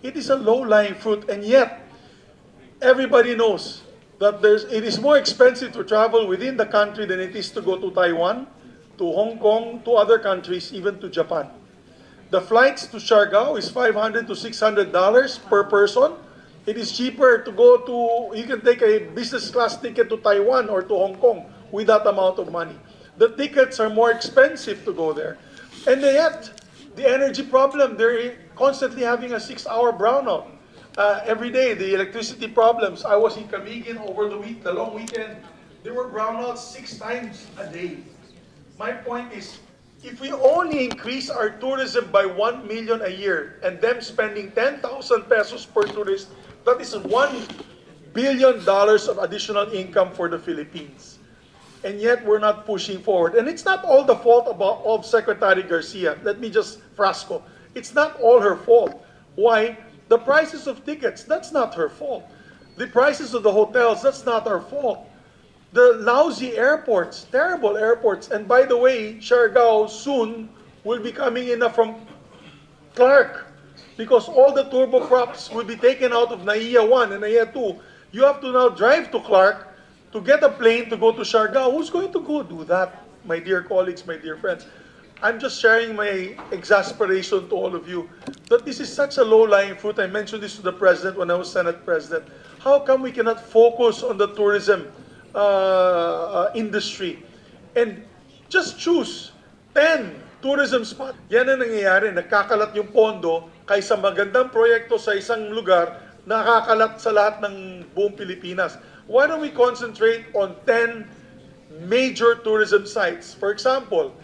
It is a low-lying fruit, and yet everybody knows that it is more expensive to travel within the country than it is to go to Taiwan, to Hong Kong, to other countries, even to Japan. The flights to Siargao is $500 to $600 per person. It is cheaper to go to, you can take a business class ticket to Taiwan or to Hong Kong with that amount of money. The tickets are more expensive to go there. And yet, the energy problem, they're constantly having a 6-hour brownout. Every day, the electricity problems. I was in Camiguin over the long weekend. There were brownouts 6 times a day. My point is, if we only increase our tourism by 1 million a year and them spending 10,000 pesos per tourist, that is $1 billion of additional income for the Philippines. And yet we're not pushing forward. And it's not all the fault of Secretary Garcia. Let me just frasco. It's not all her fault. Why? The prices of tickets, that's not her fault. The prices of the hotels, that's not our fault. The lousy airports, terrible airports. And by the way, Siargao soon will be coming in from Clark because all the turboprops will be taken out of NAIA 1 and NAIA 2. You have to now drive to Clark to get a plane to go to Siargao. Who's going to go do that, my dear colleagues, my dear friends? I'm just sharing my exasperation to all of you that this is such a low-lying fruit. I mentioned this to the President when I was Senate President. How come we cannot focus on the tourism industry and just choose 10 tourism spots? Yan ang nangyayari, nakakalat yung pondo kaysa magandang proyekto sa isang lugar, nakakalat sa lahat ng buong Pilipinas. Why don't we concentrate on 10 major tourism sites? For example,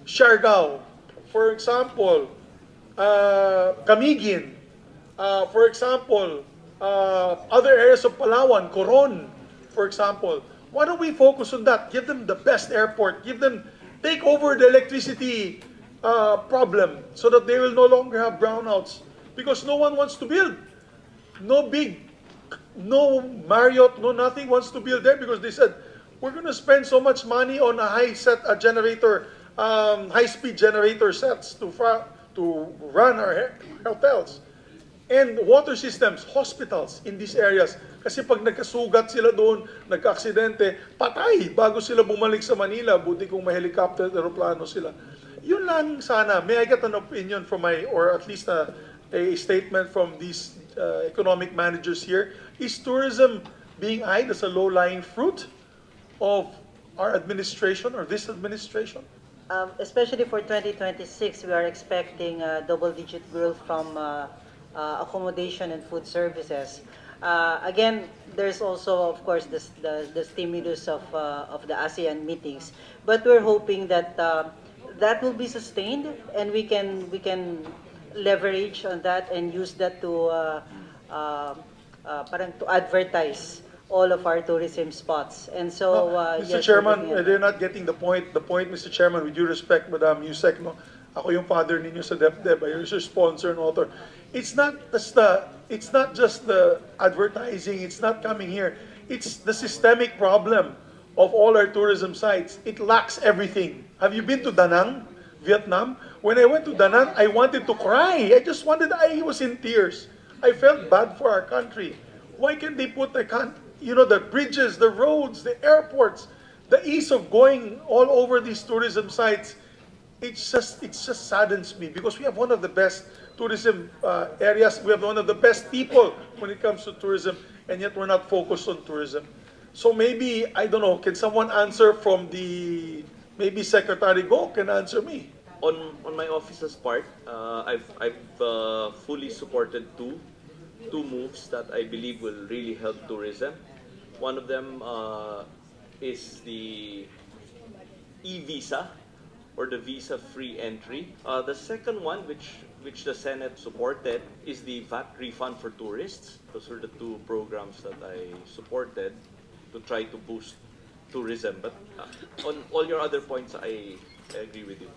Siargao. For example, Camiguin. For example, other areas of Palawan, Coron, for example. Why don't we focus on that? Give them the best airport. Take over the electricity problem so that they will no longer have brownouts. Because no one wants to build. No Marriott, no nothing wants to build there because they said, we're going to spend so much money on a high-speed generator sets to run our hotels. And water systems, hospitals in these areas. Kasi pag nagkasugat sila doon, nagka-aksidente, patay bago sila bumalik sa Manila. Buti kung may helicopter at aeroplano sila. Yun lang sana. May I get an opinion from or at least a statement from these economic managers here? Is tourism being eyed as a low-lying fruit of our administration or this administration? Especially for 2026, we are expecting double-digit growth from accommodation and food services. Again, there's also, of course, the stimulus of the ASEAN meetings, but we're hoping that that will be sustained, and we can leverage on that and use that to parang to advertise all of our tourism spots. And so, Mr. yes, Chairman, they're not getting the point. The point, Mr. Chairman, with due respect, Madam Yusek, no? Ako yung father ninyo sa DepDep, I was your sponsor and author. It's not just the advertising, it's not coming here. It's the systemic problem of all our tourism sites. It lacks everything. Have you been to Da Nang, Vietnam? When I went to Da Nang, I wanted to cry. I was in tears. I felt bad for our country. Why can't they put the bridges, the roads, the airports, the ease of going all over these tourism sites? It just saddens me because we have one of the best tourism areas. We have one of the best people when it comes to tourism, and yet we're not focused on tourism. So maybe, I don't know, can someone answer from maybe Secretary Go can answer me? On my office's part, I've fully supported two moves that I believe will really help tourism. One of them is the e-visa or the visa-free entry. The second one, which the Senate supported, is the VAT refund for tourists. Those are the two programs that I supported to try to boost tourism. But on all your other points, I agree with you.